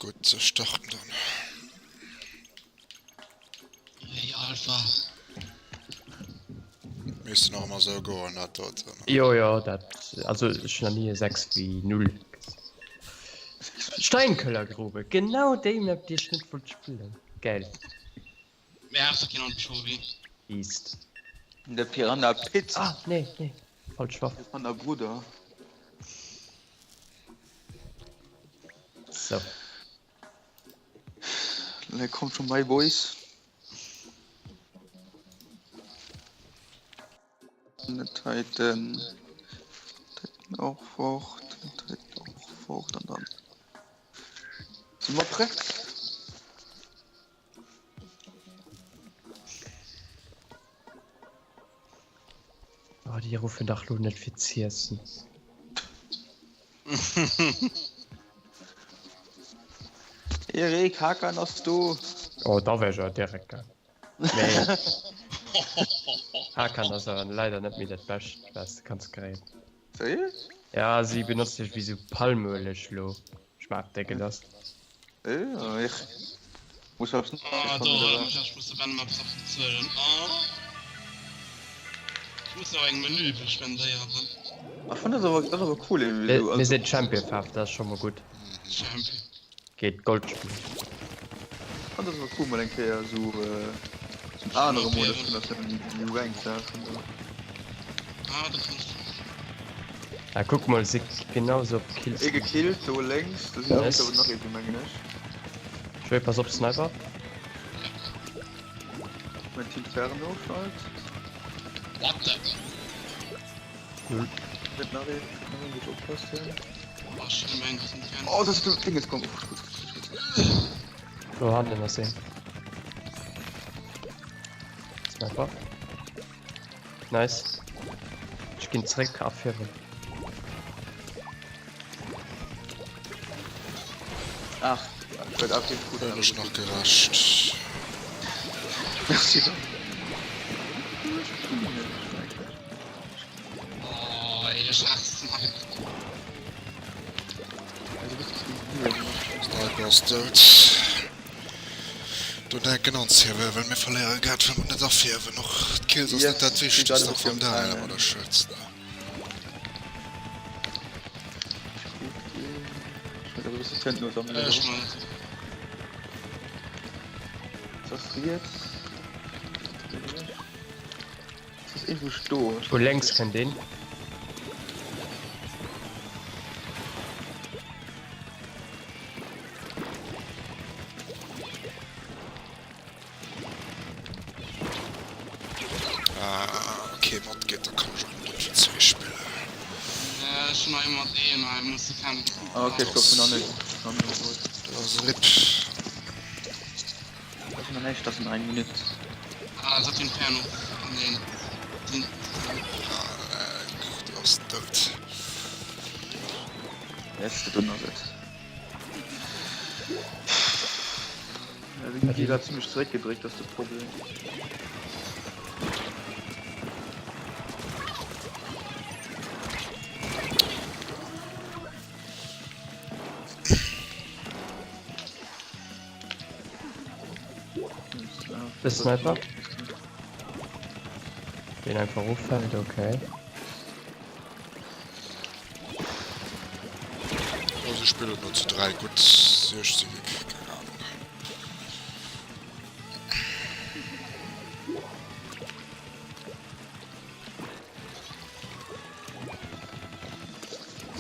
Gut, zu starten dann. Hey, Alpha. Müsste noch mal so gehen, hat dort. Ja, das, also schon nie 6 wie 0. Steinkellergrube, genau dem habt ihr Schnitt voll spielen. Geil. Wer hast du genau Chobi? East. Der Piranha Pit. Ah, nee. Falsch war. Das ist mein Bruder. So. Da kommt schon My Voice. Titan auch fort. Titan auch fort und dann. Sind wir bereit? Oh, die rufen doch nur nicht für CSen. Erik, Hakan hast du. Oh, da wäre ja direkt geil. Nee. Hakan ist aber leider nicht mehr das Beste, was du kannst kriegen. Seriös? Ja, sie benutzt dich wie so Palmöl, Schlo. Ich mag decke das. Ja, ich muss aufs Ah, da, ich muss dann mal erzählen. Ah. Ich muss noch ein Menü verschwenden, ja. Ich fand das aber cool irgendwie so. Wir sind Champion-Pfaff, das ist schon mal gut. Champion. Geht Goldspiel. Ich fand das aber cool, man denkt ja so, so andere Modus von das in die Ranks, ja. Ah, das ist Ja, guck mal, sie genauso Kills. Gekillt, so längs, das ist Nice. aber noch irgendwie Menge, nicht? Schön, pass auf, Sniper. Mein Team Ferno halt. What the? Mit Navi, gut aufpassen. Was schon mein Gott, ein Oh, das Ding ist kommt. So, haben wir noch sehen. Sniper. Nice. Ich geh zurück auf 4. Ach, ich werde auf den gut. Da ist noch gerascht. Merci. Oh, ey, das ist Sniper ist tot. Du denken uns hier, wenn wir verlieren, geht wenn man nicht auf hier, wenn noch Kills ist nicht das Wichtigste von daher, aber das Schönste. Ich weiß, das Fenster nur sammeln. erstmal. Was hast du jetzt? Das ist irgendwo Stoß. Wo längs kann den? Ah, okay, Mod geht, da kann ich auch nicht für 2 spielen. Ja, ist schon einmal den, ich muss die Kamera. Ah, okay, ich glaube noch nicht. Das ist RIP. Das ist noch nicht, das sind 1 Minute. Ah, das hat den Perno. Den. Gut, du hast tot. Letzte Dunner wird. Ja, die hat ziemlich zurückgedrückt, das ist das Problem. Das Sniper? Den einfach hochfällt, okay. Also ich spiele nur zu 3, gut, 60, keine Ahnung.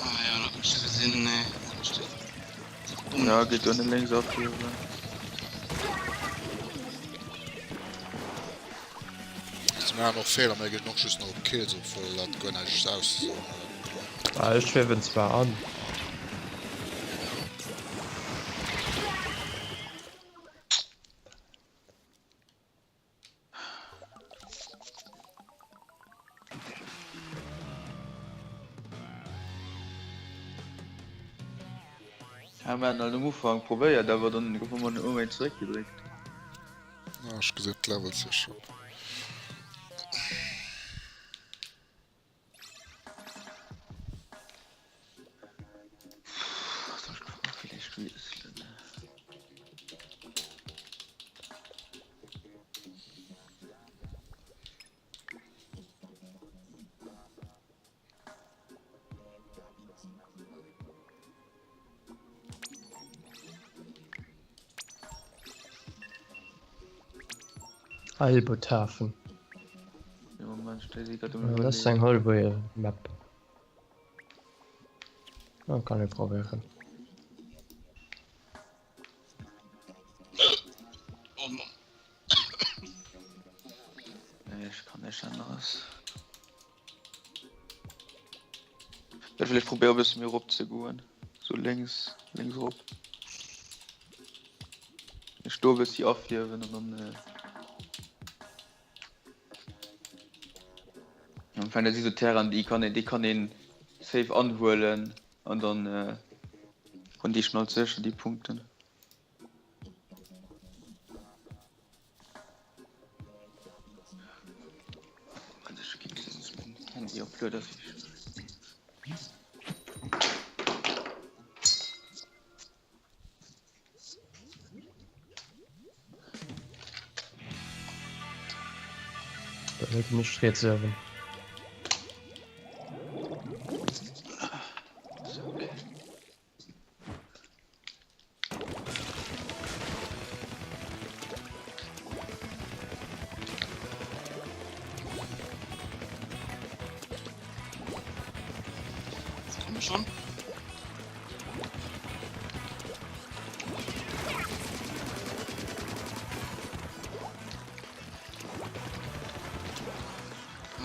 Ah, ja, noch nicht gesehen, ne. Ja, geht dann längs auf hier. Das ist mir noch Fehler, mir geht noch Schuss noch Kills, obwohl das gar nicht aus. Ah, ich schwebe zwar an. Ja, wir hatten halt am Anfang probiert, aber dann haben wir den Umwelt zurückgedrückt. Ja, ich gesehen, Levels ja schon. Vielleicht spielt es. Albotafen. Ja, Moment, steht sie gerade Ja, das ist ein halbe Map. Ja, kann ich probieren. Oh Mann. Nee, ich kann nicht anders. Ja, vielleicht probiere ich ein bisschen mehr rup zu gehen. So links rup. Ich stehe bis hier aufheben und dann wenn er diese Terran, die kann ihn safe anholen und dann kann die schnell sicher die Punkte. Mann, das geht dieses Handy auch blöd, dass ich. Da wird mich jetzt serven. Okay. Das kommen wir schon.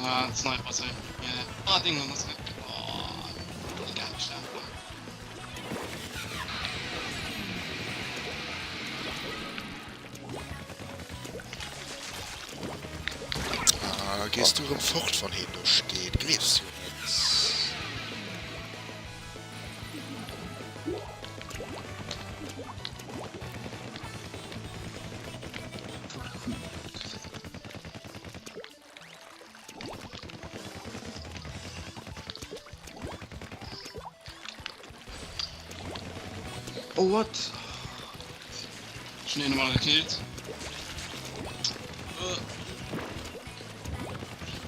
Ah, Sniper sein. Ja. Ah, Ding, das ist. Oh, gar nicht stark. Ah, gehst du im Fort von hin, du steht. Griffst du jetzt. Oh, what? Schnell nochmal gekillt.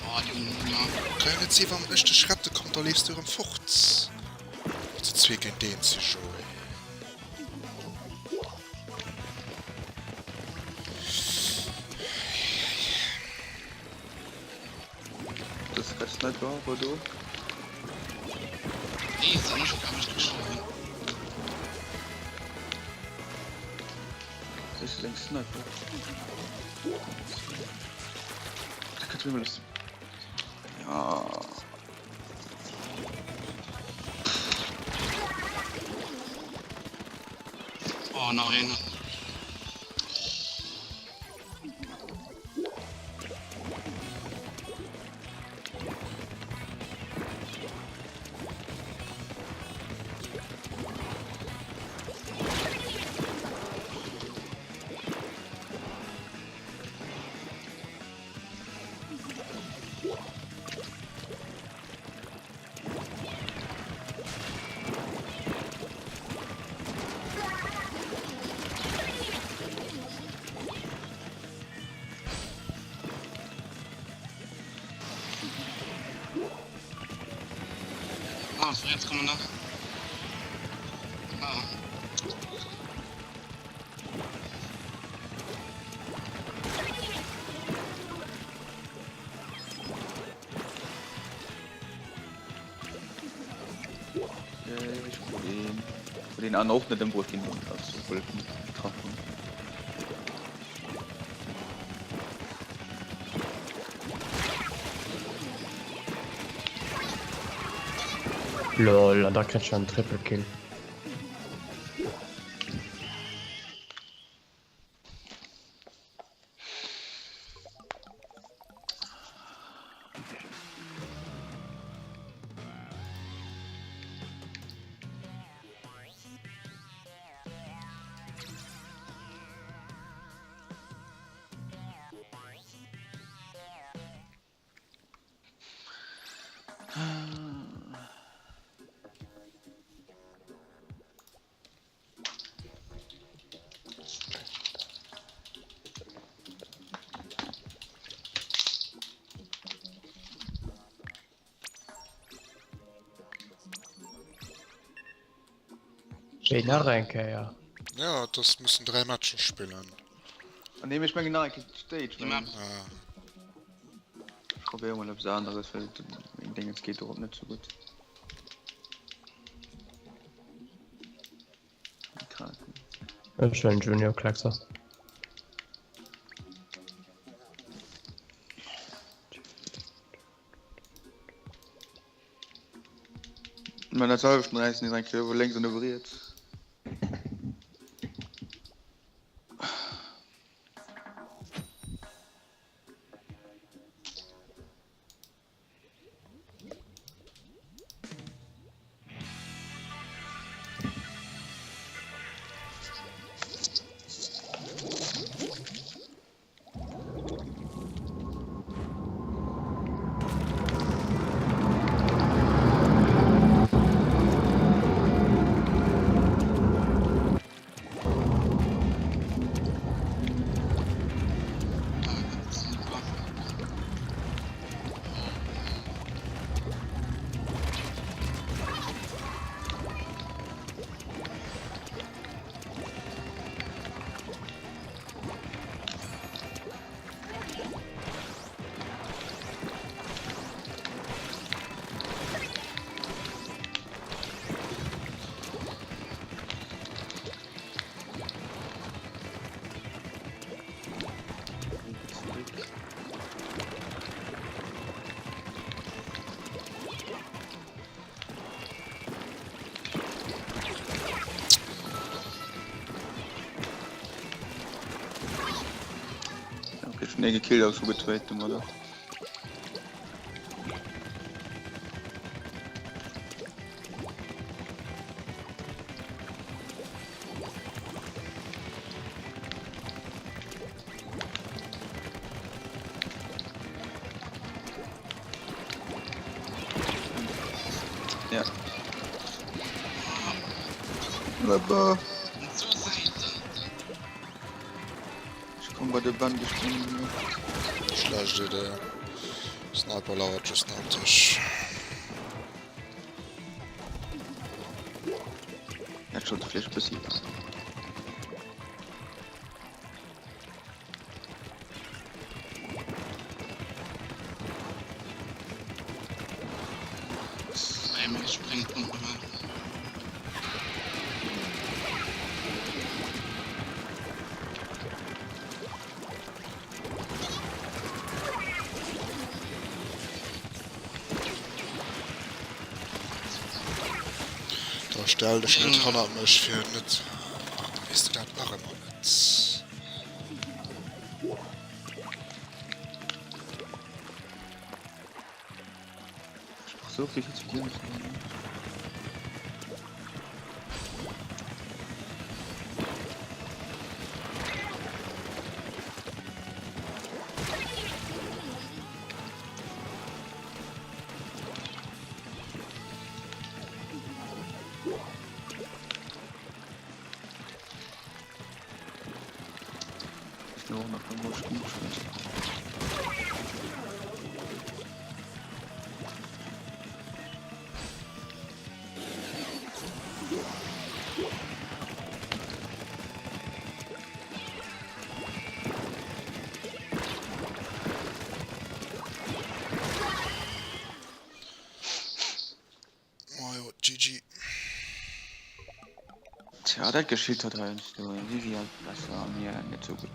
Oh, die unten, ja. Keine Ziel, warum echte Schritte kommt, da lebst du im Fort. Zu zwicken den zu schon. Das ist kein Sniper, aber du? Die ist nicht gestorben. Das ist längst Sniper. Das kannst du mir das. Ja. Oh, nein. Ah, so jetzt kommen wir nach. Ah. Ich will den anderen auch nicht im Boot gehen und also Wolken treffen. Lol, da kriegt schon ein Triple Kill. Nach Renke, ja. Ja, das müssen 3 Matchen spielen. Und nehme ich mir genau Stage. Die Map. Ah, Ich probiere mal etwas anderes, weil ich denke, es geht doch nicht so gut. Schon Junior Klaxer. Man hat halb schon nicht ein Körper längst ignoriert. Das ist eine Waffe. Okay, schon gekillt aus so getreten, oder? Ja. Aber Und zur Seite. ich komme bei der Band gesprungen. schlecht Idee. Sniper lauert just am Tisch. Er hat schon die Fläche besiegt. Einmal springt und immer. Da stell dich nicht 100 mich für nicht. Weißt du, das machen wir nicht. So viel zu gehen. Ich glaube, nach dem Busch gut. Oh jo, GG. Tja, das geschieht hat halt. Vivian, das war mir nicht so gut.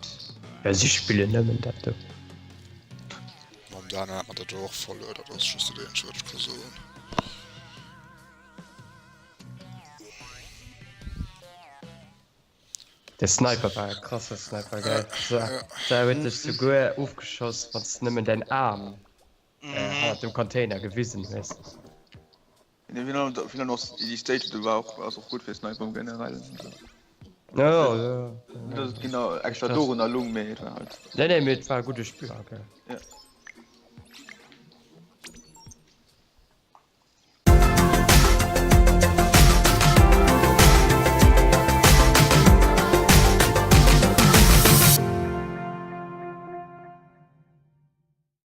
Ja, sie spielen nimmen dat du. Momentan hat man das auch voll, oder? Das ist den Schwert Person. Der Sniper war ein krasser Sniper, gell? So, da wird dich so gut aufgeschossen, was nimmen dein Arm hat im Container gewissen, weißt du? Viele noch die Stage, die war auch gut für Sniper im Generell. Ja. Das ist genau extra Doren Lungen mehr halt. Nee, mit war ein gutes Spiel, gell? Ja.